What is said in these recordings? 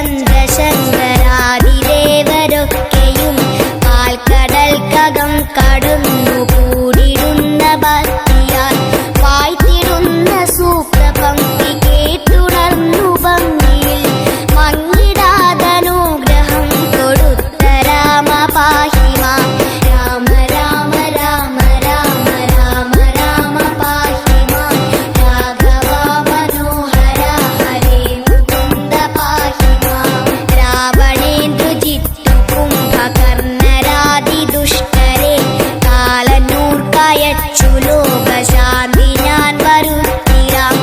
ചന്ദ്രശങ്കരാദിദേവരൊക്കെയും പാൽക്കടൽക്കകം കടന്നു കൂടിടുന്ന ഭക്തിയാൽ വായ്ത്തിടുന്ന സൂക്തപംക്തി കേട്ടുണർന്നു ഭംഗിയിൽ മങ്ങിടാതനുഗ്രഹം കൊടുത്ത രാമ പാഹി മാം. രാമ രാമ രാമ രാമ രാമ രാമ പാഹി മാം. രാഘവ മനോഹര ഹരേ മുകുന്ദ പാഹി മാം. രാവണേന്ദ്രജിത്തു കുംഭകർണരാദി ദുഷ്ടരെ കാലനൂർക്കയച്ചു ലോകശാന്തി ഞാൻ വരുത്തിരാം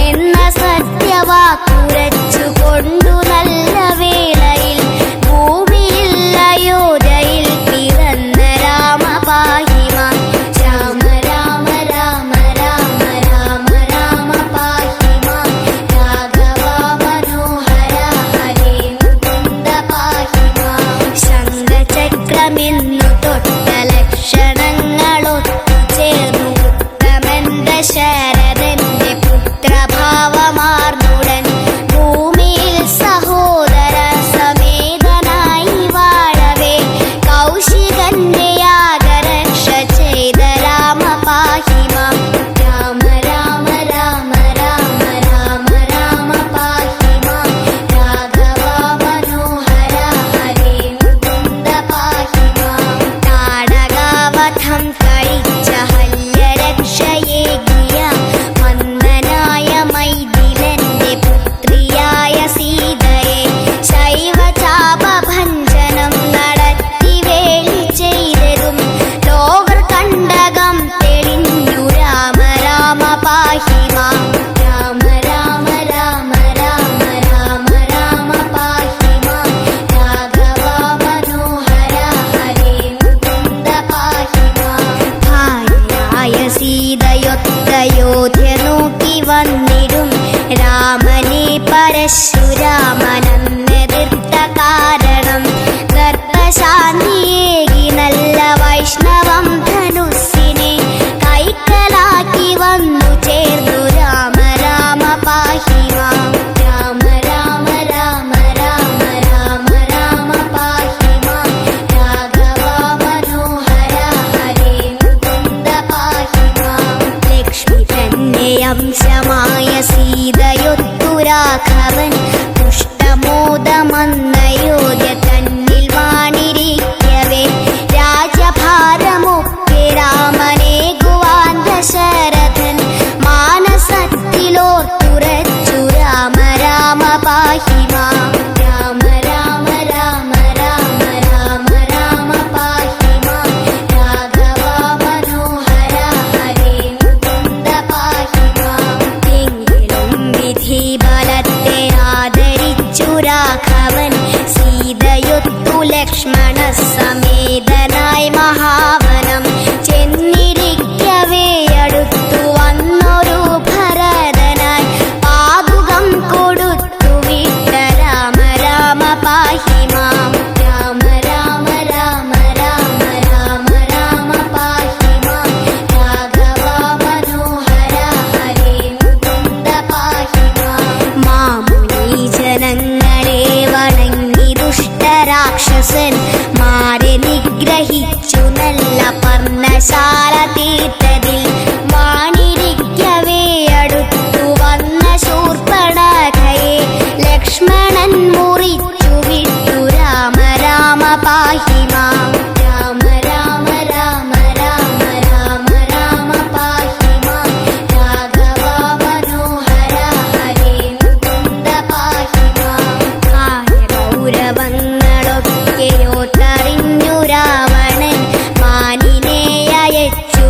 എന്ന സത്യവാക്കുരച്ചു കൊണ്ടു നല്ല വേളയിൽ ഭൂമിയിൽ അയോധ്യയിൽ പിറന്ന രാമ പാഹി മാം. രാമ രാമ രാമ രാമ രാമ രാമ പാഹി മാം. രാഘവ മനോഹര ഹരേ മുകുന്ദ പാഹി മാം. ശംഖചക്രമെന്നു തൊട്ട ലക്ഷണങ്ങളൊത്തു ചേർന്നു ഉത്തമന്റെ ശരദന്റെ പുത്രഭാവമാർന്നുടൻ ഭൂമിയിൽ സഹോദര സമേതനായി വാഴവേ കൗശികന്റെ യാഗരക്ഷ ചെയ്ത രാമ പാഹി മാം. രാമ രാമ രാമ രാമ രാമ രാമ പാഹി മാം. രാഘവ മനോഹര ഹരേ മുകുന്ദ പാഹി മാം. താടകാവധം കഴിച്ച ഹല്യരക്ഷയേകിയ മന്ദനായ മൈഥിലന്റെ പുത്രിയായ സീതയെ ശൈവചാപഭഞ്ജനം നടത്തി വേളി ചെയ്തതും ലോകർ കണ്ടകം തെളിഞ്ഞു രാമ രാമ പാഹി മാം. രാമ രാമ രാമ രാമ രാമ രാമ പാഹി മാം. രാഘവ മനോഹര ഹരേ മുകുന്ദ പാഹി മാം. ഭാര്യയായ സീതയൊത്തയോധ്യ നോക്കി വന്നിടും രാമനെ പരശുരാമനെതിർത്ത കാരണം ദർപ്പശാന്തിയേകി നല്ല വൈഷ്ണവം ധനുസ്സിനെ കൈക്കലാക്കി വന്നു ചേർന്നു രാമ രാമ പാഹി മാം. രാമ രാമ രാമ രാമ രാമ രാമ പാഹി മാം. രാഘവ മനോഹര ഹരേ മുകുന്ദ പാഹി മാം. ലക്ഷ്മി തന്നെ അംശമായ സീതയൊത്തു രാഘവൻ പുഷ്ടമോദമന്നയോധ്യ തന്നിൽ വാണിരിക്കവേ രാജഭാരമൊക്കെ രാമനേകുവാൻ ദശരഥൻ മാനസത്തിലോർത്തുറച്ചു രാമ രാമ പാഹി മാം. രാമ രാമ രാമ രാമ രാമ രാമ പാഹി മാം. രാഘവ മനോഹര ഹരേ മുകുന്ദ പാഹി മാം. എങ്കിലും വിധി ബലത്തെ ആദരിച്ചു രാഘവൻ സീതയൊത്തു ലക്ഷ്മണ സമേതനായി മഹാവനം ചെന്നിരിക്കവേ അടുത്തു വന്നൊരു ഭരതനായി പാതുകം കൊടുത്തു വിട്ട രാമ രാമ പാഹി മാം. രാമ രാമ രാമ രാമ രാമ രാമ പാഹി മാം. രാഘവ മനോഹര ഹരേ മുകുന്ദ പാഹി മാം. മാമുനി ജനങ്ങളെ വണങ്ങി ദുഷ്ടരാക്ഷസൻ മാരെ നിഗ്രഹിച്ചു നല്ല പർണശാല തീർത്തതിൽ വാണിരിക്കവേ അടുത്തു വന്ന ശൂർപ്പണഖയെ ലക്ഷ്മണൻ മുറിച്ചു വിട്ടു രാമ രാമ പാഹി മാം. രാമ രാമ രാമ രാമ രാമ രാമ പാഹി മാം. രാഘവ മനോഹര ഹരേ മുകുന്ദ പാഹി മാം. ഗൗരവങ്ങളൊക്കെയോ തറിഞ്ഞു രാവണൻ മാനിനെ അയച്ചു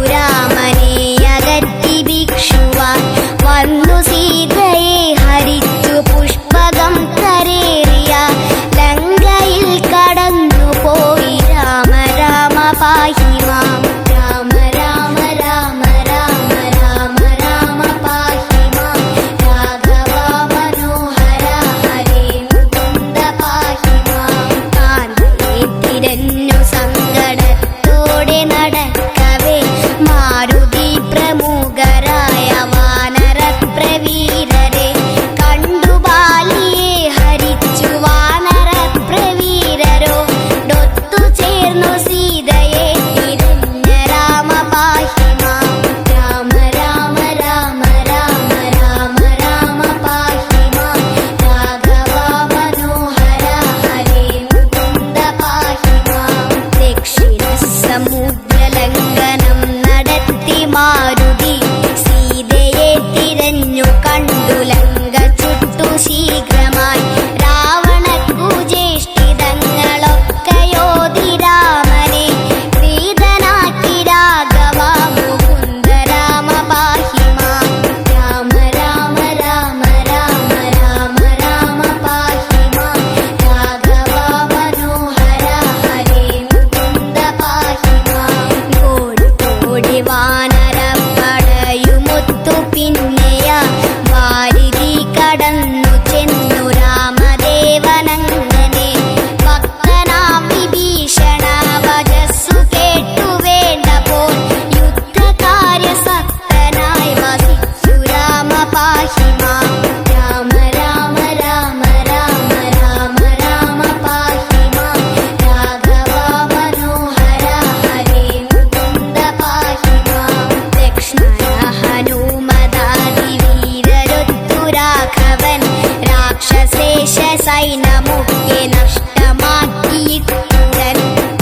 സൈനമൊക്കെ നഷ്ടമാക്കിയിട്ടുടൻ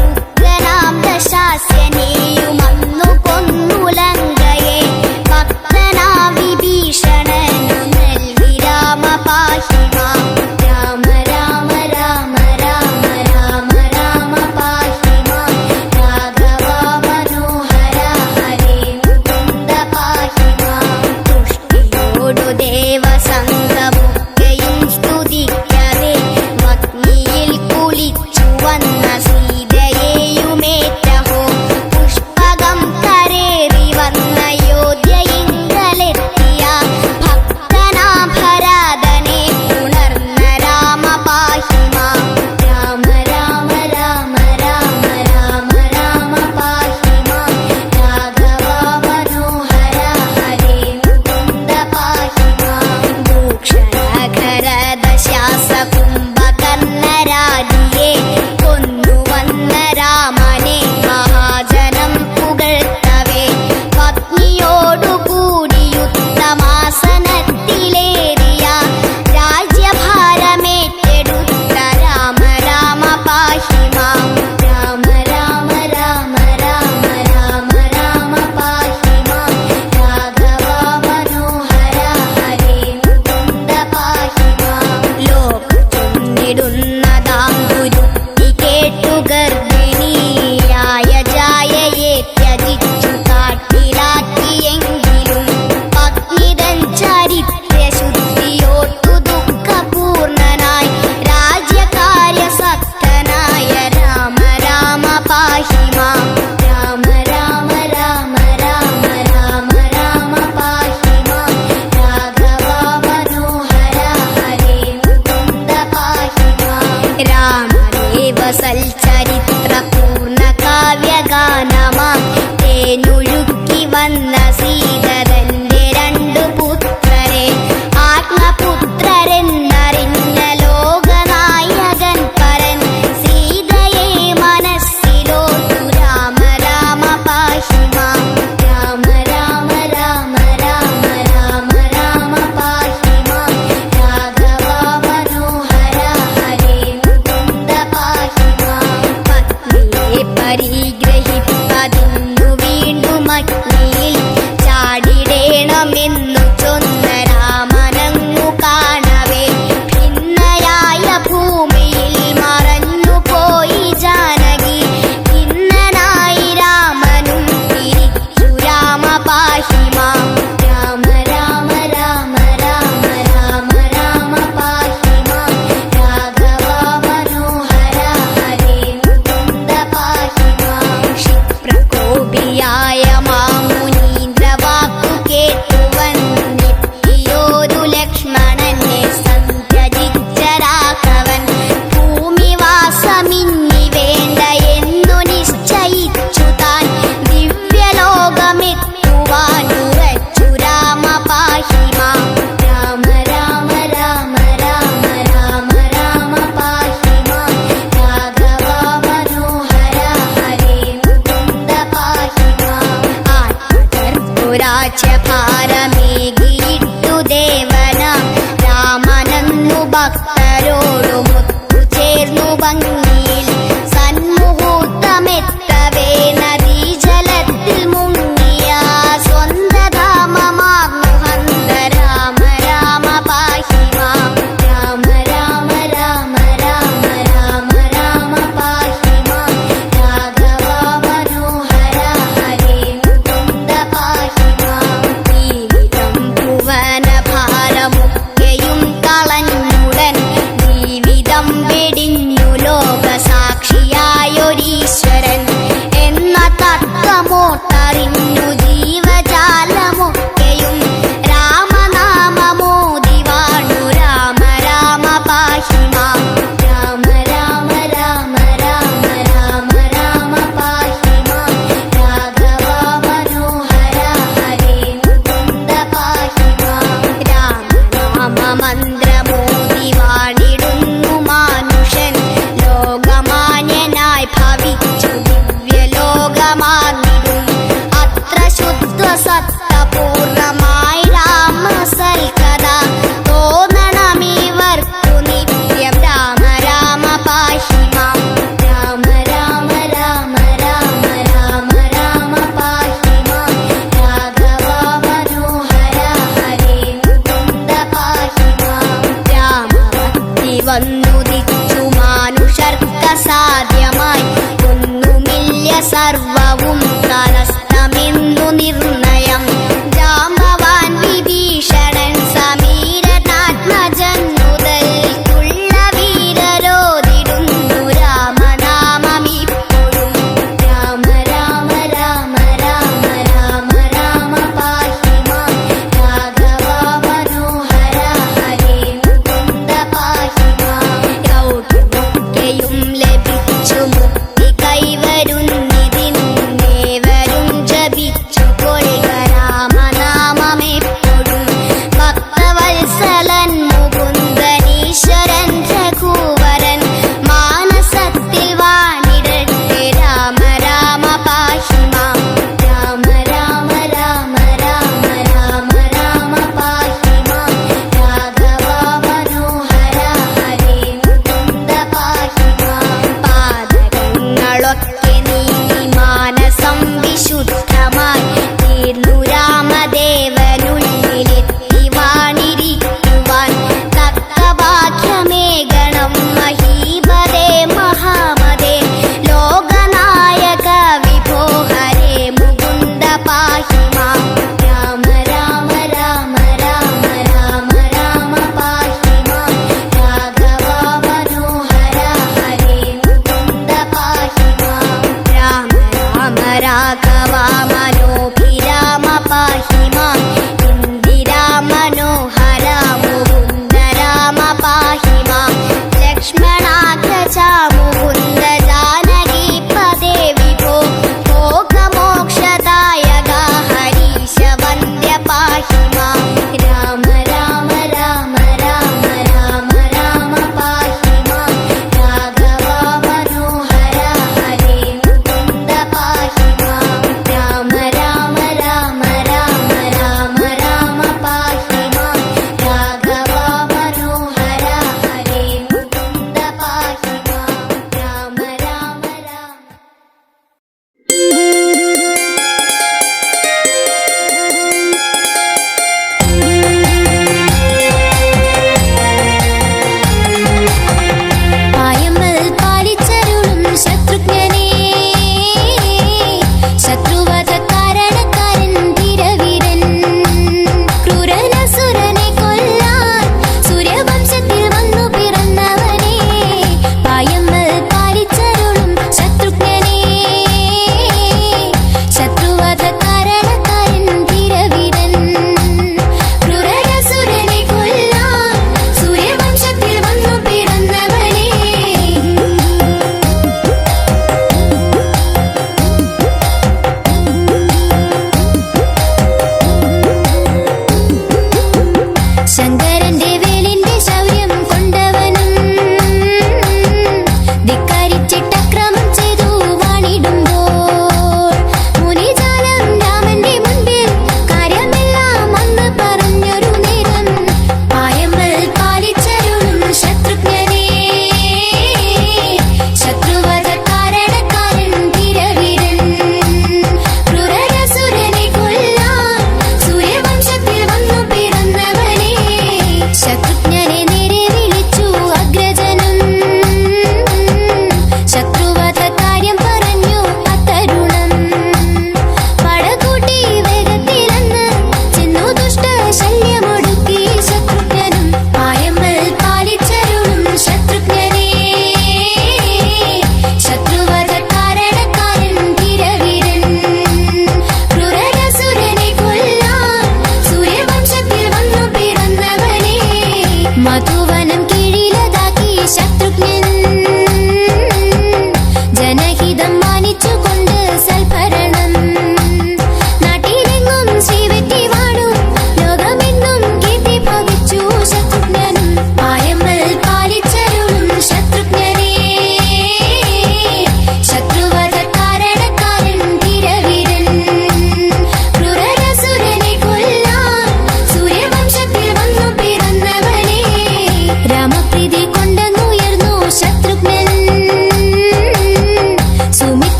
ഉഗ്രനാം ദശാസ്യനെയും അന്നു കൊന്നു ലങ്കയെ ഭക്തനാ വിഭീഷണനു നൽകി രാമ പാഹി മാം രാമ രാമ രാമ രാമ രാമ രാമ പാഹി മാം രാഘവ മനോഹര ഹരേ മുകുന്ദ പാഹി മാം തുഷ്ടിയോടു ദേവസംഘമൊക്കെയും സ്തുതിക്കവേ അഗ്നിയിൽ കുളിച്ചു വന്ന സീതയെയുമേറ്റഹോ പുഷ്പകം കരേറി വന്ന യോധ്യയിങ്കലെത്തിയ ഭക്തനാ ഭരതനെ ഉണർന്ന രാമ പാഹി മാം രാമ രാമ രാമ രാമ രാമ രാമ പാഹി മാം രാഘവ മനോഹര ഹരേ മുകുന്ദ പാഹി മാം ഭൂക്ഷണഖരദശാസകുംഭകർണരാജിയെ കൊന്നുവന്ന രാമനെ മഹാജനം പുകഴ്ത്തവേ പത്നിയോടുകൂടി യുദ്ധമാസനത്തിലേറിയ രാജ്യഭാരമേറ്റെടുത്ത രാമ രാമ പാഹി മാം രാമ രാമ രാമ രാമ രാമ രാമ പാഹി മാം രാഘവ മനോഹര ഹരേ മുകുന്ദ പാഹി മാം ലോകത്തുന്നിടുന്നതാം ഗുരുത്തി കേട്ടു ഗർഭിണിയായ ജായയെ ത്യജിച്ചു കാട്ടിലാക്കിയെങ്കിലും പത്നിതൻ ചരിത്രശുദ്ധിയോർത്തു ദുഃഖപൂർണനായി രാജ്യകാര്യസക്തനായ രാമ രാമ പാഹി മാം രാമ രാമ രാമ രാമ രാമ രാമ പാഹി മാം രാഘവ മനോഹര ഹരേ മുകുന്ദ പാഹി മാം രാമദേവ സൽചരിത്ര പൂർണ്ണ കാവ്യഗാനമാം തേനൊഴുക്കി വന്ന സീതതന്റെ രണ്ടു പുത്രരെ ആത്മപുത്രരെന്നറിഞ്ഞ ലോകനായകൻ പരൻ സീതയെ മനസ്സിലോർത്തു രാമ രാമ പാഹി മാം രാമ രാമ രാമ രാമ രാമ രാമ പാഹി മാം രാഘവ മനോഹര ഹരേ മുകുന്ദ പാഹി മാം പത്നിയെ പരിഗ്രഹിപ്പതിന്നു വീണ്ടും അഗ്നിയിൽ ചാടിടേണമെന്നു ചൊന്ന രാമനങ്ങു കാണവേ ഭിന്നയായ ഭൂമിയിൽ മറഞ്ഞു പോയി ജാനകി ഭിന്നനായി രാമനും തിരിച്ചു രാമ പാഹി മാം രാമ രാമ രാമ രാമ രാമ രാമ പാഹി മാം രാഘവ മനോഹര ഹരേ മുകുന്ദ പാഹി മാം ക്ഷിപ്രകോപിയായ മാമുനീന്ദ്രവാക്കു കേട്ടു വന്നെത്തിയോരു ലക്ഷ്മണനെ സന്ധ്യജിച്ച രാഘവൻ ഭൂമിവാസമിന്നി വേണ്ട എന്നു നിശ്ചയിച്ചു താൻ ദിവ്യലോകമെത്തുവാനുറച്ചു രാമ പാഹി മാം രാമ രാമ രാമ രാമ രാമ രാമ പാഹി മാം രാഘവ മനോഹര ഹരേ മുകുന്ദ പാഹി മാം ആത്മകർപ്പുരാജ്യഭാരമേകിയിട്ടു ദേവനാം രാമനന്നു ഭക്തരോടുമൊത്തു ചേർന്നു ഭംഗിയിൽ സന്മുഹൂർത്തമെത്തവേ നദീജലത്തിൽ മുങ്ങിയ സ്വന്തധാമമാർന്നു ഹന്ത രാമ രാമ പാഹി മാം രാമ രാമ രാമ രാമ രാമ രാമ പാഹി മാം രാഘവ മനോഹര ഹരേ മുകുന്ദ പാഹി മാം ജീവിതം ഭുവനഭാരമൊക്കെയും കളഞ്ഞുടൻ ജീവിത സാധിച്ചു മാനുഷർക്കസാധ്യമായി ഒന്നുമില്ല സർവവും തലസ്ഥമെന്നു നിർണയം ജാമ്പവാൻ വിഭീഷണൻ സമീരനാത്മജൻ മുതൽക്കുള്ള വീരരോധിടുന്നു രാമനാമമിപ്പോഴും രാമ രാമ രാമ രാമ രാമ രാമ പാഹി മാം രാഘവ മനോഹര ഹരേ മുകുന്ദ പാഹി മാം യൗവ്യമൊക്കെയും ലഭിച്ചു മുക്തി കൈവരുന്നിതിന്നേവരും ജപിച്ചു കൊൾ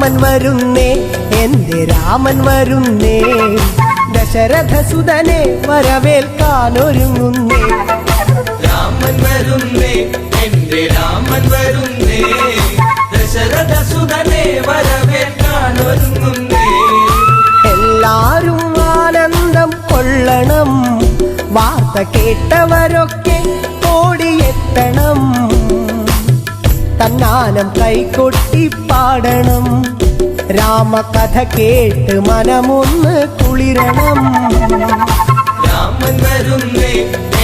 രാമൻ വരുന്നേ, എന്റെ രാമൻ വരുന്നേ, ദശരഥസുതനെ വരവേൽക്കാനൊരുങ്ങുന്നേ. രാമൻ വരുന്നേ, എന്റെ രാമൻ വരുന്നേ, ദശരഥസുതനെ വരവേൽക്കാനൊരുങ്ങുന്നേ. എല്ലാരും ആനന്ദം കൊള്ളണം, വാർത്ത കേട്ടവരൊക്കെ ഓടിയെത്തണം, തന്നാനം കൈകൊട്ടി പാടണം, രാമകഥ കേട്ട് മനമൊന്ന് കുളിരണം. രാമൻ വരുന്നേ,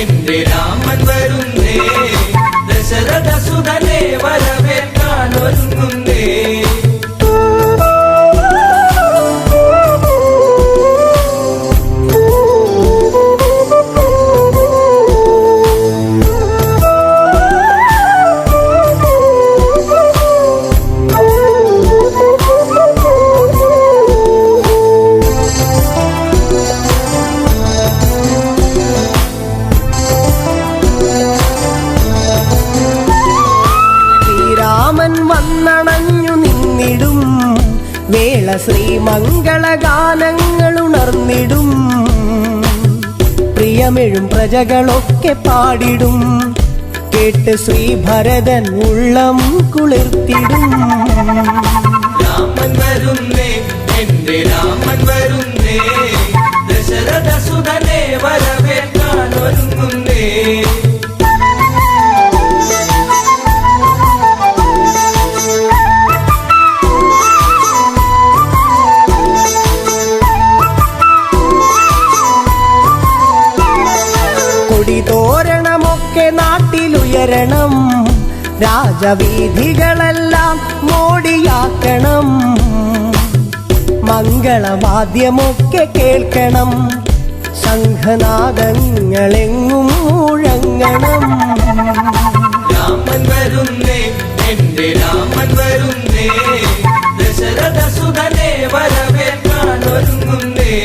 എന്റെ രാമൻ വരുന്നേ, ദശരഥസുതനെ വരവേൽക്കാനൊരുങ്ങുന്നേ. വന്നണഞ്ഞു നിന്നിടും വേള ശ്രീമംഗളഗാനങ്ങൾ ഉണർന്നിടും, പ്രിയമെഴും പ്രജകളൊക്കെ പാടിടും, കേട്ട് ശ്രീഭരതൻ ഉള്ളം കുളിർത്തിടും. രാമൻ വരുന്നേ, എന്റെ രാമൻ വരുന്നേ, ദശരഥസുതനെ വരവേൽക്കാനൊരുങ്ങുന്നേ. കൊടിതോരണമൊക്കെ നാട്ടിലുയരണം, രാജവീഥികളെല്ലാം മോടിയാക്കണം, മംഗളവാദ്യമൊക്കെ കേൾക്കണം, ശംഖനാദങ്ങളെങ്ങും മുഴങ്ങണം. രാമൻ വരുന്നേ, എന്റെ രാമൻ വരുന്നേ, ദശരഥസുതനെ വരവേൽക്കാനൊരുങ്ങുന്നേ.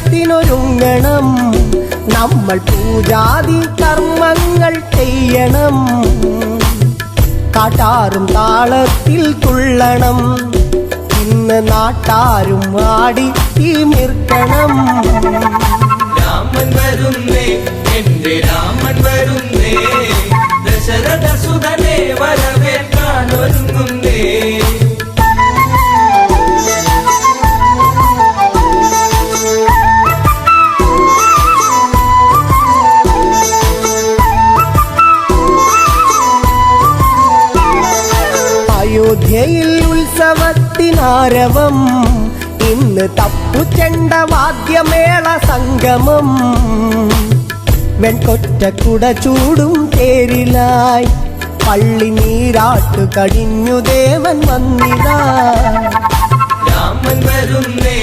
പട്ടാഭിഷേകത്തിനൊരുങ്ങണം, നമ്മൾ പൂജാതി കർമ്മങ്ങൾ ചെയ്യണം, കാട്ടാറും താളത്തിൽ തുള്ളണം, ഇന്ന് നാട്ടാരും ആടി തിമിർക്കണം. രാമൻ വരുന്നേ, എന്റെ രാമൻ വരുന്നേ, ദശരഥസുതനെ വരവേൽക്കാനൊരുങ്ങുന്നേ. അയോധ്യയിൽ ഉത്സവത്തിനാരവം, ഇന്ന് തപ്പുചെണ്ട വാദ്യമേള സംഗമം, വെൺകൊറ്റക്കുട ചൂടും തേരിലായി പള്ളി നീരാട്ടു കഴിഞ്ഞു ദേവൻ വന്നിതാ. രാമൻ വരുന്നേ,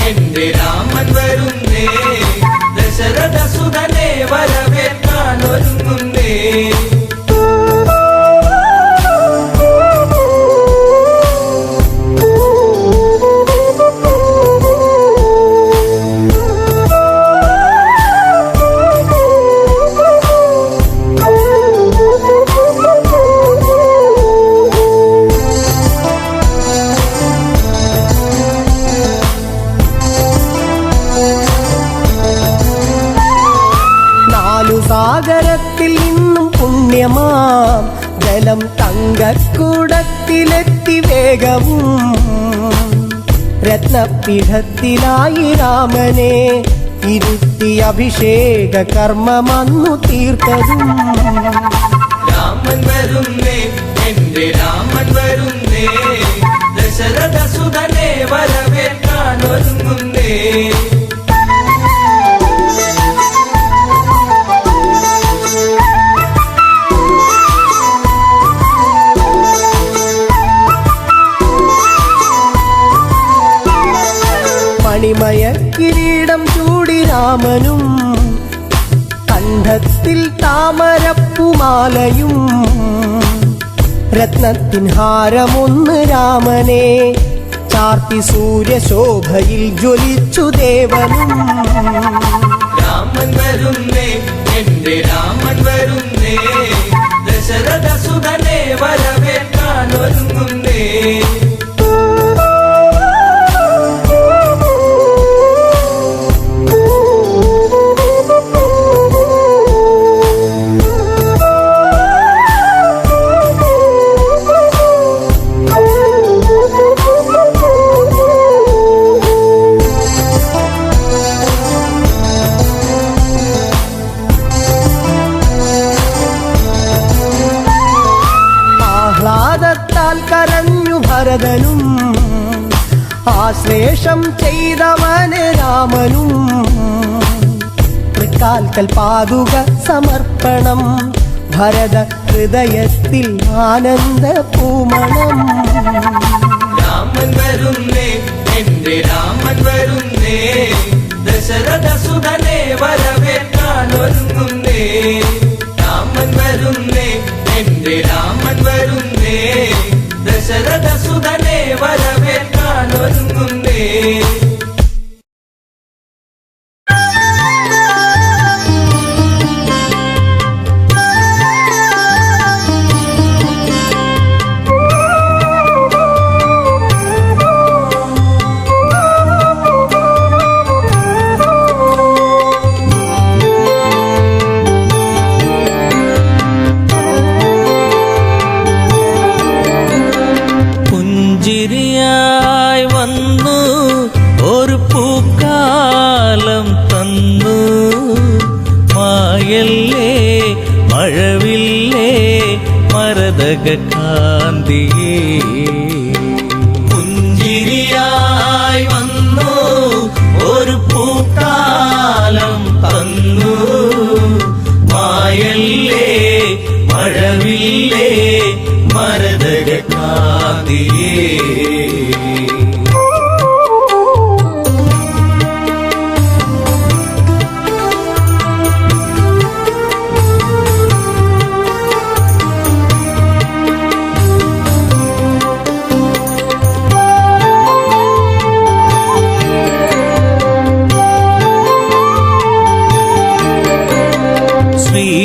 എന്റെ രാമൻ വരുന്നേ, ദശരഥസുതനെ വരവേൽക്കാനൊരുങ്ങുന്നേ. സാഗരത്തിൽ നിന്നും പുണ്യമാം ജലം തങ്കക്കൂടത്തിലെത്തി വേഗവും, രത്നപീഠത്തിലായി രാമനെ ഇരുത്തി അഭിഷേക കർമ്മമന്നു തീർത്തതും. രാമൻ വരുന്നേ, എന്റെ രാമൻ വരുന്നേ, ദശരഥസുതനെ വരവേൽക്കാനൊരുങ്ങുന്നേ. മണിമയ കിരീടം ചൂടി രാമനും കണ്ഠത്തിൽ താമരപ്പുമാലയും രത്നത്തിൻ ഹാരമൊന്ന് രാമനെ ചാർത്തി സൂര്യശോഭയിൽ ജ്വലിച്ചു ദേവനും. രാമൻ വരുന്നേ എന്റെ രാമൻ വരുന്നേ ദശരഥ സുതനെ വരവേൽക്കാൻ ഒരുങ്ങുന്നേ. ആഹ്ലാദത്താൽ കരഞ്ഞു ഭരതനും ആശ്ലേഷം ചെയ്തവന് രാമനും. തൃക്കാൽക്കൽ പാതുക സമർപ്പണം ഭരത ഹൃദയത്തിൽ ആനന്ദ പൂമണം. രാമൻ വരുന്നേ എന്റെ രാമൻ വരുന്നേ ദശരഥ സുതനെ വരവേൽക്കാൻ ഒരുങ്ങുന്നേ. രാമൻ വരുന്നേ എന്റെ രാമൻ വരുന്നേ ദശരഥ സുതനെ വരവേൽക്കാൻ ഒരുങ്ങുന്നേ. പുഞ്ചിരിയായി വന്നു ഒരു പൂക്കാലം തന്നു മായല്ലേ മഴവില്ലേ മരതക കാന്തിയേ. പുഞ്ചിരിയായി വന്നു ഒരു പൂക്കാലം തന്നു മായല്ലേ മഴവില്ലേ മരതക കാന്തിയേ.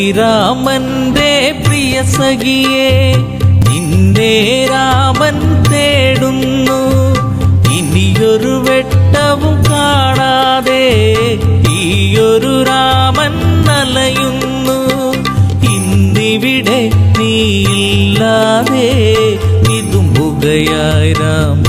ശ്രീരാമന്റെ പ്രിയ സഖിയെ നിന്നെ രാമൻ തേടുന്നു. ഇനിയൊരു വെട്ടവും കാണാതെ ഈയൊരു രാമൻ അലയുന്നു. ഇന്നിവിടെ നീയില്ലാതെ ഇതുമ്പുകയായി രാമൻ.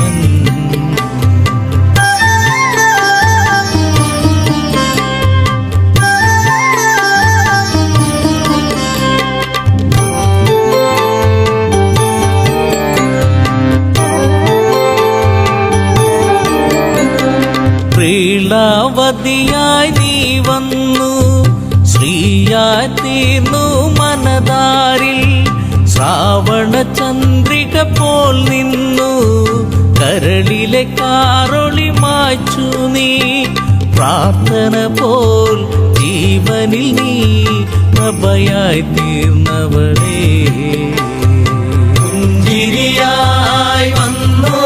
ശ്രീലാവതിയായി നീ വന്നു ശ്രീയായി തീർന്നു മനതാരിൽ. ശ്രാവണ ചന്ദ്രിക പോൽ നിന്നു കരളിലെ കാറൊളി മായ്ച്ചു നീ. പ്രാർത്ഥന പോൽ ജീവനിൽ നീ പ്രഭയായി തീർന്നവളേ. പുഞ്ചിരിയായി വന്നു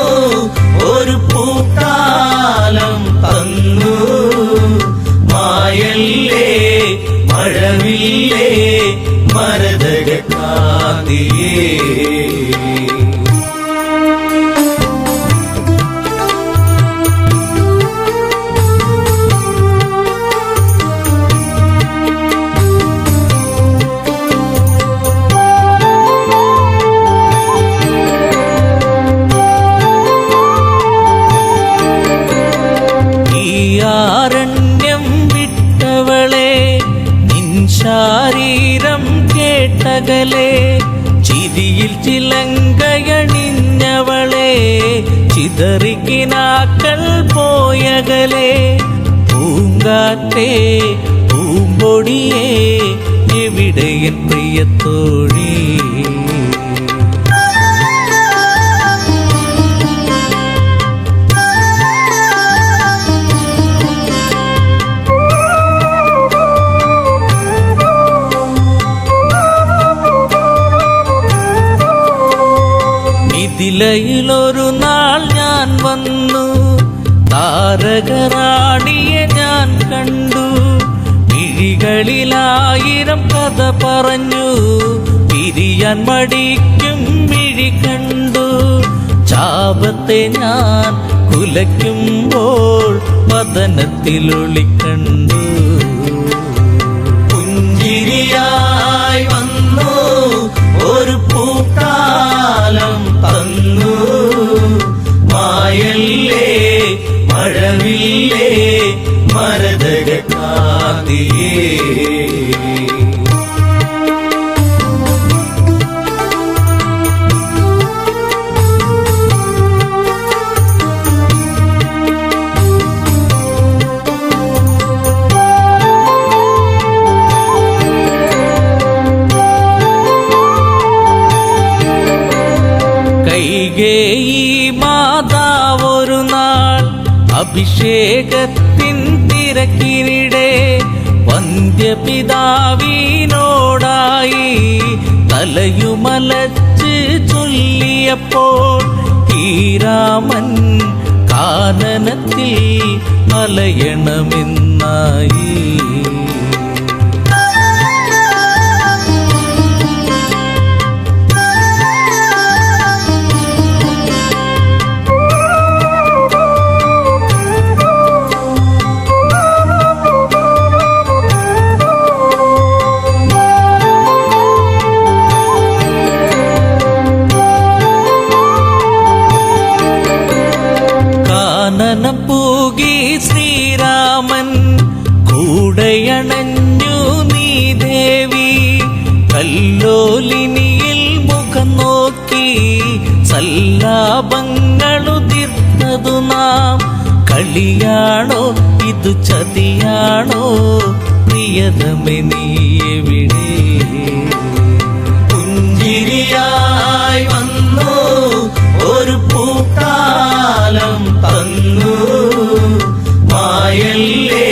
ഒരു പൂക്കാലം തന്നു മായല്ലേ മഴവില്ലേ മരതക കാന്തിയേ. ആരണ്യം വിട്ടവളെ നിൻ ശാരീരം കേട്ടകലെ ചിരിയിൽ ചിലങ്കയണിഞ്ഞവളെ ചിതറിക്കിനാക്കൾ പോയകലെ. പൂങ്കാറ്റേ പൂമ്പൊടിയേ എവിടെയൻ പ്രിയത്തോഴി. മിഥിലയിലൊരു നാൾ ഞാൻ വന്നു, താരകറാണിയെ ഞാൻ കണ്ടു. മിഴികളിലായിരം കഥ പറഞ്ഞു, പിരിയാൻ മടിക്കും മിഴി കണ്ടു. ചാപത്തെ ഞാൻ കുലയ്ക്കുമ്പോൾ വദനത്തിലൊളിക്കണ്ടു. പുഞ്ചിരിയായി വന്നു ഒരു പൂക്കാലം തന്നു. മായല്ലേ മഴവില്ലേ മരതക കാതിയേ. കൈകേയി മാതാവൊരു നാൾ അഭിഷേകത്തിൻ തിരക്കിനിടെ വന്ധ്യപിതാവിനോടായി തലയുമലച്ച് ചൊല്ലിയപ്പോൾ ശ്രീരാമൻ കാനനത്തിൽ അലയണമെന്നായി. കാനനം പൂകി ശ്രീരാമൻ കൂടയണഞ്ഞു നീ ദേവി. കല്ലോലിനിയിൽ മുഖം നോക്കി സല്ലാപങ്ങളുതിർത്തതു നാം. കളിയാണോ ഇതു ചതിയാണോ പ്രിയതമേ നീ എവിടെ? പുഞ്ചിരിയായി വന്നു ഒരു പൂക്കാലം തന്നു. മായല്ലേ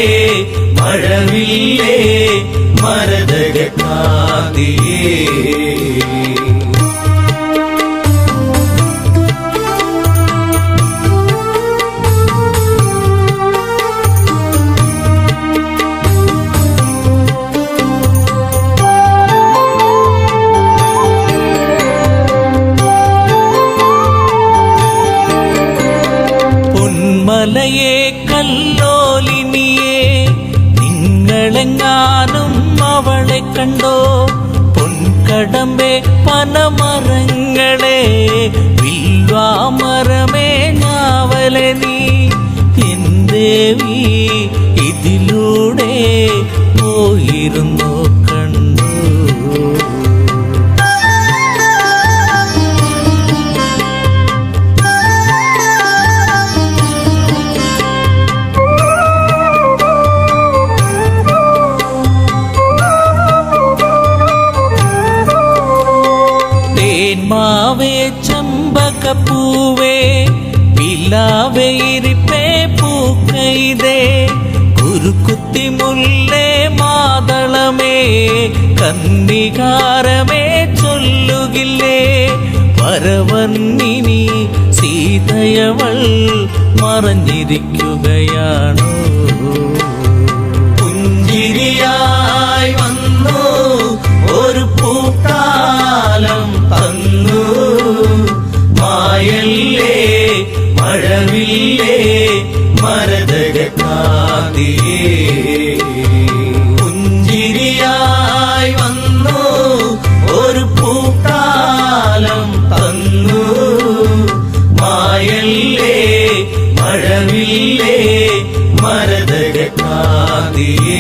മഴവില്ലേ മരതക കാതിയേ. മലയെ കല്ലോലിനിയെ നിങ്ങളെങ്ങാനും അവളെ കണ്ടോ? പൊൻകടമ്പെ പനമരങ്ങളെ വില്വാമരമേ ഞാവലെ നീ. എൻ ദേവി ഇതിലൂടെ പോയിരുന്നോ കണ്ടു? മാവേ ചമ്പകപ്പൂവേ പിലാവേ ഇരിപ്പേ പൂക്കൈതേ. കുരുക്കുത്തി മുല്ലേ മാതളമേ കന്നികാരമേ ചൊല്ലുകില്ലേ? വരവന്നിനി സീതയവൾ മറഞ്ഞിരിക്കുകയാണോ? പുഞ്ചിരിയായി വന്നു ഒരു പൂക്കാലം തന്നു. മായല്ലേ മഴവില്ലേ മരതക കാതിയേ. പുഞ്ചിരിയായി വന്നു ഒരു പൂക്കാലം തന്നു. മായല്ലേ മഴവില്ലേ മരതക കാതിയേ.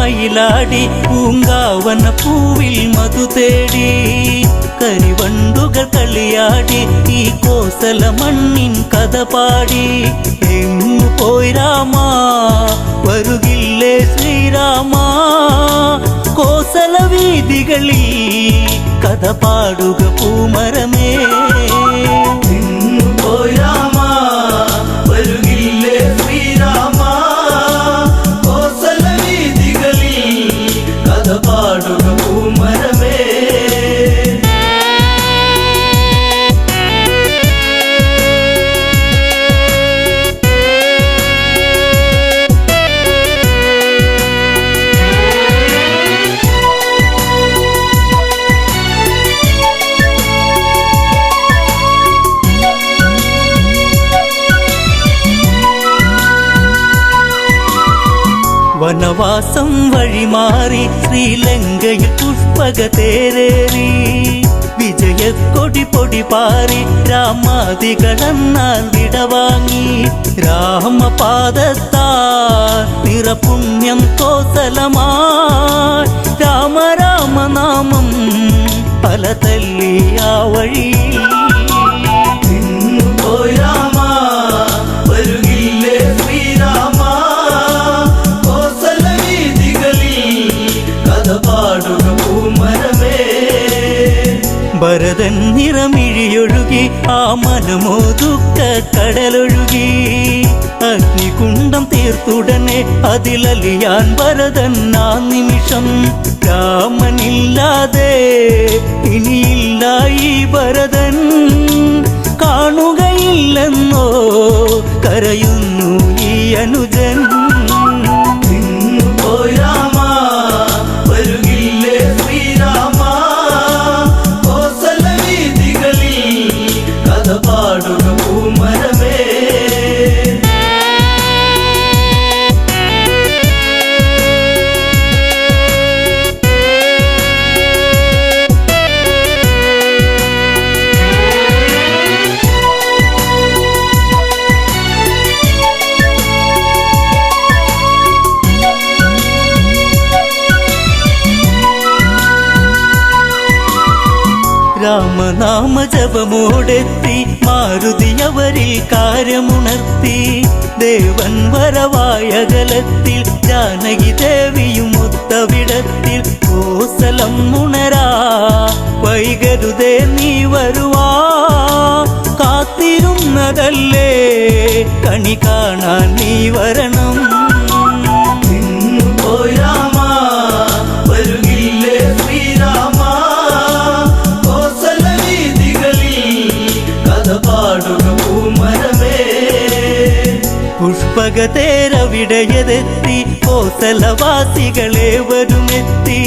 മയിലാടി പൂങ്കാവന പൂവിൽ മധു തേടി കരിവണ്ടുകൾ കളിയാടി ഈ കോസല മണ്ണിൻ കഥ പാടി എങ്ങു പോയി രാമാ വരുകില്ലേ ശ്രീരാമാ കോസല വീതികളിൽ കഥ പാടുക പൂമരമേ പോയി രാമാ വരുകില്ലേ ശ്രീരാമാ കോസല വീതികളിൽ കഥ പാടുക പൂമരമേ വനവാസം വഴിമാറി ശ്രീലങ്കയിൽ പുഷ്പക തേരേറി വിജയക്കൊടി പൊടി പാറി രാമാദികളെന്നാൽ വിടവാങ്ങി രാമപാദത്താ നിറപുണ്യം കോസലമായി രാമ രാമനാമം പല തല്ലി ആ വഴിയിൽ പോയി രാമാ വരുകില്ലേ ശ്രീരാമാ കോസല വീതികളിൽ കഥ പാടുക പൂമരമേ ഭരതൻ നിറമിഴിയൊഴുകി ആ മനമോതുക്ക കടലൊഴുകി അഗ്നികുണ്ഡം തീർത്തുടനെ അതിലലിയാൻ ഭരതൻ ആ നിമിഷം രാമനില്ലാതെ ഇനിയില്ല ഈ ഭരതൻ കാണുകയില്ലെന്നോ കരയുന്നു ഈ അനുജൻ പോയി രാമാ വരുകില്ലേ ശ്രീരാമാ കോസല വീതികളിൽ കഥ പാടുക പൂമരമേ രാമനാമ ജപമോടെത്തി മാരുതി അവരിൽ കാര്യമുണർത്തി ദേവൻ വരവായകലത്തിൽ ജാനകി ദേവിയും ഒത്തവിടത്തിൽ കോസലം ഉണരാ വൈകരുതേ നീ വരുവാ കാത്തിരുന്നതല്ലേ കണി കാണാൻ നീ വരണം പോയി രാമാ വരുകില്ലേ ശ്രീരാമാ കോസല വീതികളിൽ കഥ പാടുക പൂമരമേ പുഷ്പക തേരവിടയതെത്തി കോസലവാസികളെ വരുമെത്തി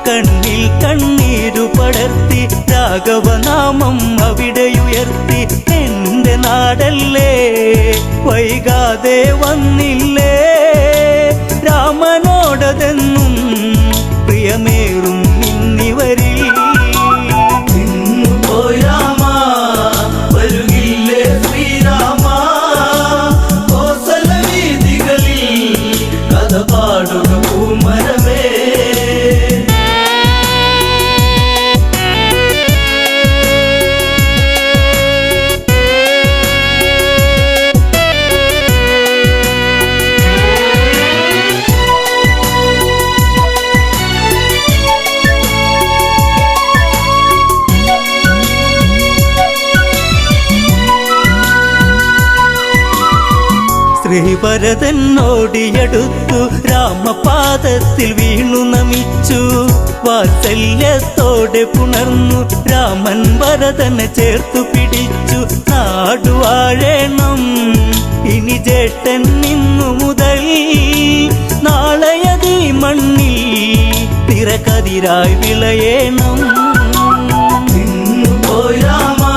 കണ്ണിൽ കണ്ണീരു പടർത്തി രാഘവനാമം അവിടെയുയർത്തി എന്റെ നാടല്ലേ വൈകാതെ വന്നില്ലേ രാമനോടതെന്നും പ്രിയമേറും നിന്നിവരിൽ പോയി രാമാ വരുകില്ലേ ശ്രീരാമാ കോസല വീതികളിൽ കഥ പാടുക പൂമരമേ ശ്രീഭരതൻ ഓടിയടുത്തു രാമപാദത്തിൽ വീണു നമിച്ചു വാത്സല്യത്തോടെ പുണർന്നു രാമൻ ഭരതനെ ചേർത്തു പിടിച്ചു നാടുവാഴേണം ഇനി ജേട്ടൻ ഇന്നു മുതൽ നാളെയതീ മണ്ണിൽ തിരക്കതിരായി വിളയേണം പോയി രാമാ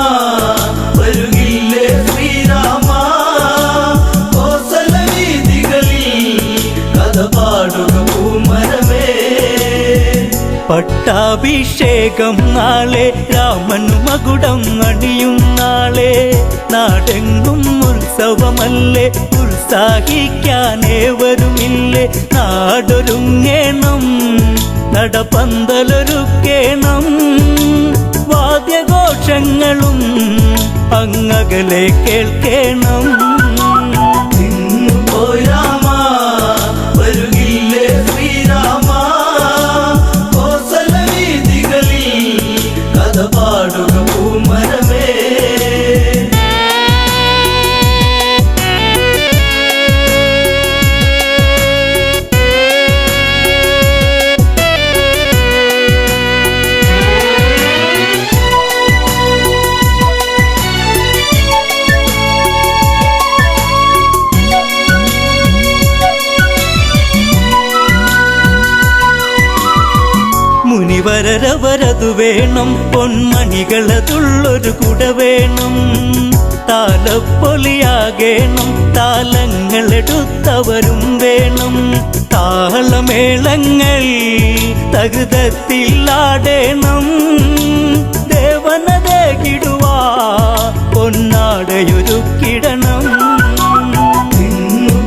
വരുകില്ലേ ശ്രീരാമാ കോസല വീതികളിൽ കഥ പാടുക പൂമരമേ പട്ടാഭിഷേകം നാളെ രാമൻ മകുടം അണിയും നാളെ നാടെങ്ങും ഉത്സവമല്ലേ ഉത്സാഹിക്കാനേവരുമില്ലേ നാടൊരുങ്ങേണം നടപന്തലൊരുക്കേണം വാദ്യഘോഷങ്ങളും അങ്ങകലെ കേൾക്കേണം പോയി രാമ വരുകില്ലേ ശ്രീരാമ കോസല വീതികളിൽ കഥ പാടുക പൂമരമേ മുനിവരരവരതു വേണം പൊന്മണികളതുള്ളൊരു കുട വേണം താലപ്പൊലിയാകേണം താലങ്ങളെടുത്തവരും വേണം താളമേളങ്ങൾ തകൃതത്തിലാടേണം ദേവനതേകിടുവാ പൊന്നാടയൊരുക്കിടണം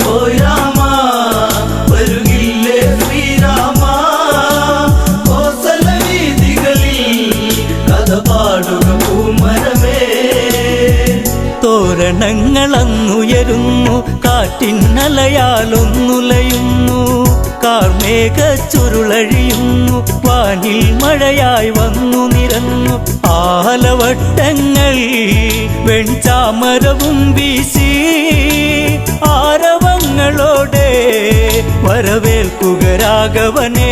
പോയി രാമ വരുകില്ലേ ശ്രീരാമ കോസല വീതികളിൽ കഥ പാടുക പൂമരമേ തോരണങ്ങളന്നുയരുന്നു കാറ്റിന്നലയാലൊന്നുലയുന്നു കാർമേഘ ചുരുളഴിയുന്നു വാനിൽ മഴയായി വന്നു നിരന്നു ആലവട്ടങ്ങൾ വെൺചാമരവും വീശി ആരവങ്ങളോടെ വരവേൽക്കുക രാഘവനേ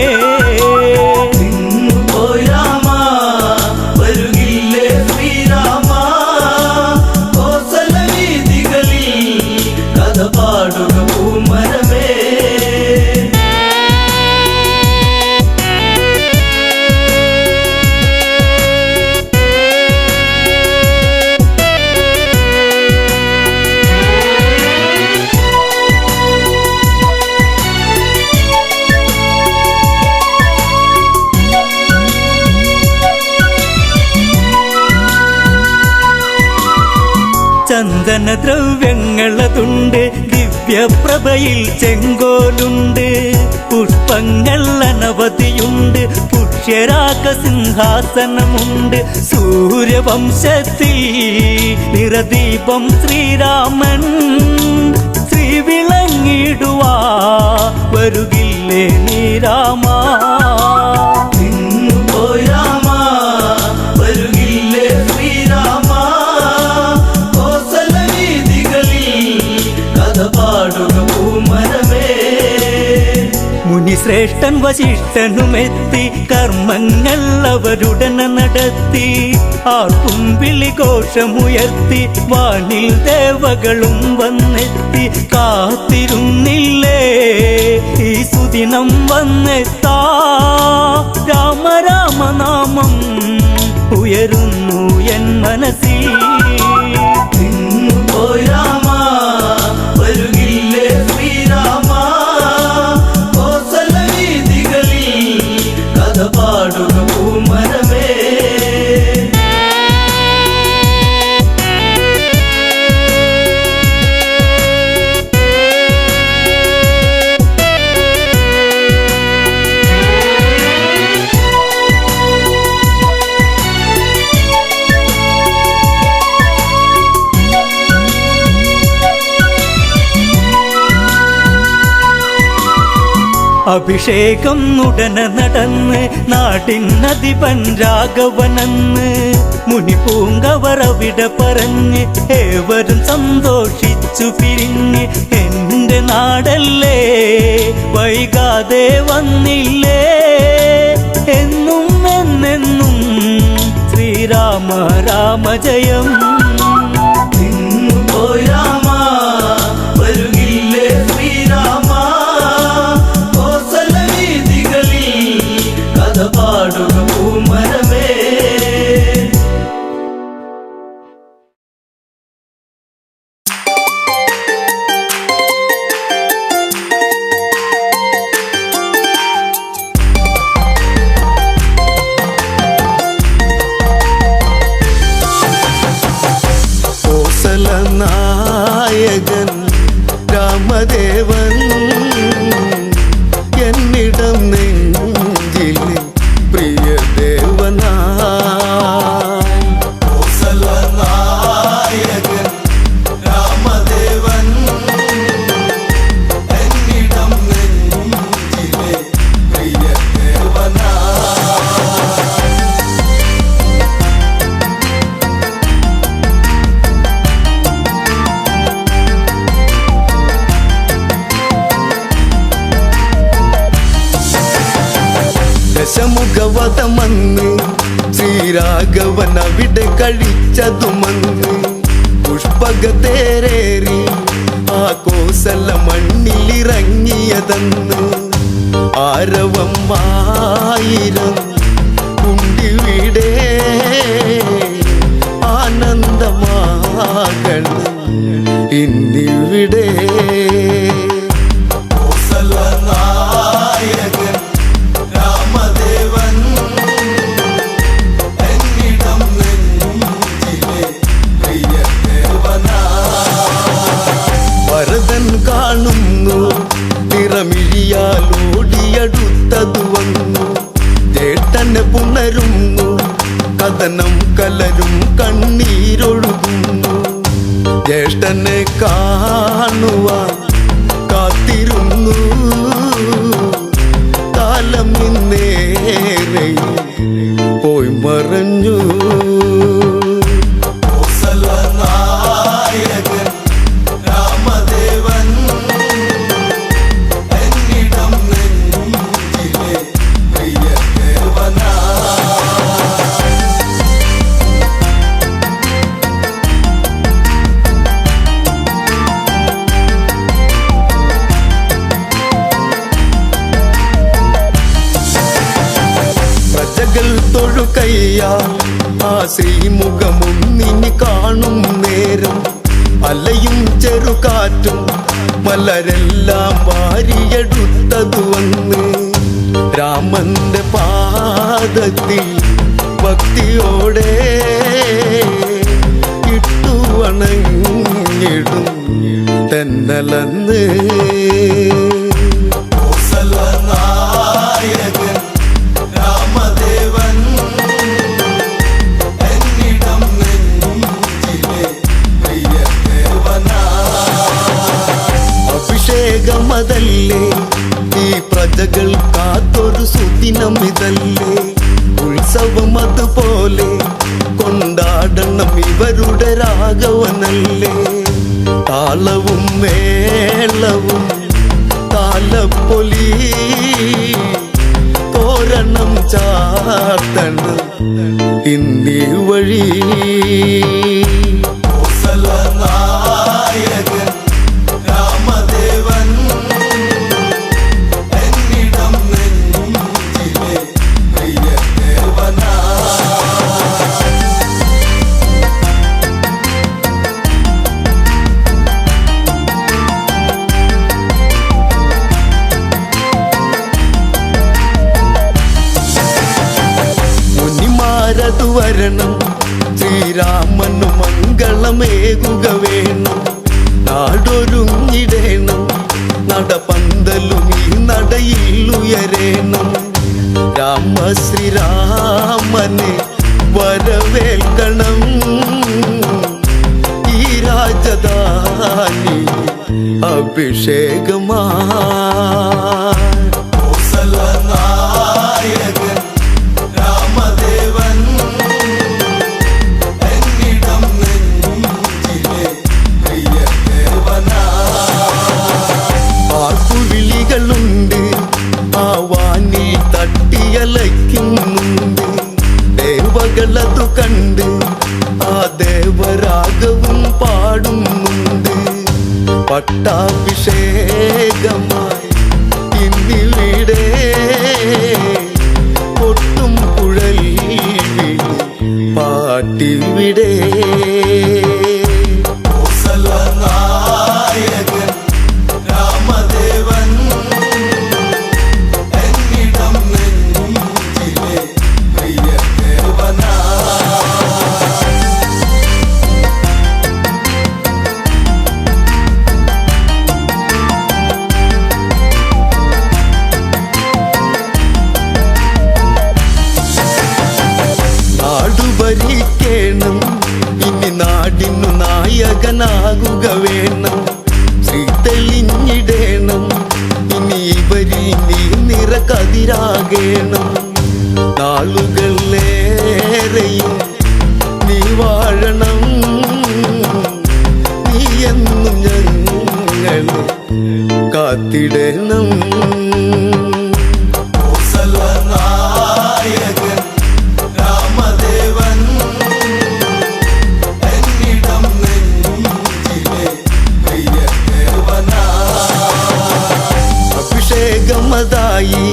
പോയി രാമ വരുകില്ലേ ശ്രീരാമ കോസല വീതികളിൽ കഥ പാടുക പൂമരമേ ചന്ദനദ്രവ്യങ്ങളതുണ്ട് ദിവ്യപ്രഭയിൽ ചെങ്കോലുണ്ട് പുഷ്പങ്ങൾ അനവധിയുണ്ട് പുഷ്യരാഗ സിംഹാസനമുണ്ട് സൂര്യവംശത്തിൽ നിറദീപം ശ്രീരാമൻ ശ്രീവിളങ്ങിടുവാ വരുകില്ലേ നീ രാമ പോയി രാമ വരുകില്ലേ ശ്രീരാമ കോസല വീതികളിൽ കഥ പാടുക പൂമരമേ മുനിശ്രേഷ്ഠൻ വശിഷ്ഠനുമെത്തി കർമ്മങ്ങൾ അവരുടനെ നടത്തി ആർക്കും വിളിഘോഷമുയർത്തി വാനിൽ ദേവകളും വന്നെത്തി കാത്തിരുന്നില്ലേ ഈ സുദിനം വന്നെത്താ രാമ രാമനാമം ഉയരുന്നു എൻ മനസ്സിൽ പോയി രാമ വരുകില്ലേ ശ്രീരാമ കോസല വീതികളിൽ കഥ പാടുക പൂമരമേ അഭിഷേകം ഉടനെ നടന്ന് നാടിനധിപൻ രാഘവനെന്ന് മുനിപൂങ്കവർ അവിടെ പറഞ്ഞ് ഏവരും സന്തോഷിച്ചു പിരിഞ്ഞ് എന്റെ നാടല്ലേ വൈകാതെ വന്നില്ലേ എന്നും എന്നെന്നും ശ്രീരാമ രാമ ജയം പോയി രാമ വരുകില്ലേ ശ്രീരാമ കോസല വീതികളിൽ കഥ പാടുക പൂമരമേ നായകൻ രാമദേവൻ എന്നിടം നെഞ്ചിൽ പ്രിയദേവനാ നായകൻ രാമദേവൻ എന്നിടം നെഞ്ചിലെ പ്രിയദേവനാ ദശമുഖവധമന്ന് ശ്രീരാഘവൻ അവിടെ കഴിച്ചതുമന്ന് പുഷ്പകതേരേറി ആ കോസല മണ്ണിലിറങ്ങിയതെന്ന് ആരവം ആയിരം കുണ്ടിവിടെ ആനന്ദമാകണം ഇന്നിവിടെ നായകൻ രാമദേവൻ എന്നിടം നെഞ്ചിലെ പ്രിയദേവനാ ഭരതൻ കാണുന്നു നിറമിഴിയാലോടിയടുത്തതു വന്നു ചേട്ടനെ പുണരുന്നു കഥനം കലരും കണ്ണീരൊഴുകുന്നു ജ്യേഷ്ഠനെ കാണുവാൻ കാത്തിരുന്നു കാലം ഇന്നേറെ പോയി മറഞ്ഞു നായകൻ രാമദേവൻ എന്നിടം നെഞ്ചിലെ പ്രിയദേവനാ പ്രജകൾ തൊഴുകയ്യ ആ ശ്രീമുഖമൊന്നിനി കാണും നേരം അലയും ചെറുകാറ്റും മലരെല്ലാം വാരിയെടുത്തതു വന്ന് രാമന്റെ പാദത്തിൽ ഭക്തിയോടെ ഇട്ടു വണങ്ങിടും തെന്നലന്ന് നായകൻ രാമദേവൻ എന്നിടം നെഞ്ചിലെ പ്രിയദേവനാ അഭിഷേകമതല്ലേ ഈ പ്രജകൾ കാത്തൊരു സുദിനം ഇതല്ലേ ഉത്സവം അതുപോലെ കൊണ്ടാടണം ഇവരുടെ രാഘവനല്ലേ താളവും മേളവും താലപ്പൊലി തോരണം ചാർത്തണം ഇന്ത്യ വഴി നായകൻ രാമദേവൻ എന്നിടം നെഞ്ചിലെ പ്രിയദേവനാ മുനിമാരതു വരണം ശ്രീരാമനു മംഗളമേകുക വേണം നാടൊരുങ്ങിടേണം നടപന്തലും ഈ നടയിൽ ഉയരേണം രാമശ്രീരാമനെ വരവേൽക്കണം ഈ രാജധാനി അഭിഷേകമാ നായകൻ രാമദേവൻ എന്നിടം നെഞ്ചിലെ പ്രിയദേവനാ ആർപ്പുവിളികളുണ്ട് ആ വാനിൽ തട്ടിയലയ്ക്കുന്നുണ്ട് ദേവകളതു കണ്ട് ആ ദേവരാഗവും പാടുന്നുണ്ട് പട്ടാഭിഷേകമായി ഇന്നിവിടെ പൊട്ടും കുഴൽ പാട്ടിവിടെ നായകൻ രാമദേവൻ എന്നിടം നെഞ്ചിലെ പ്രിയദേവനാ ഓർക്കുക വേണം, ശ്രീ തെളിഞ്ഞിടേണം, ഇനി ഇവരിൽ നീ നിറകതിരാകേണം. നാളുകളേറെയും നീ വാഴണം, നീ എന്നും ഞങ്ങളെ കാത്തിടണം. കോസലനായകൻ രാമദേവൻ എന്നിടം നെഞ്ചിലെ പ്രിയദേവനാ. അഭിഷേകമതായി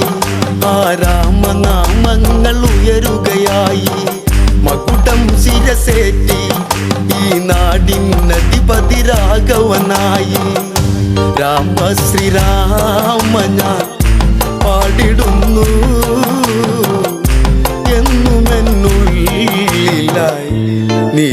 ആ രാമനാമങ്ങൾ ഉയരുകയായി, മകുടം ശിരസേറ്റി ഈ നാടിനധിപതി രാഘവനായി. രാമ ശ്രീരാമ ഞാൻ പാടിടുന്നു, എന്നുമെന്നുള്ളിലായി നീ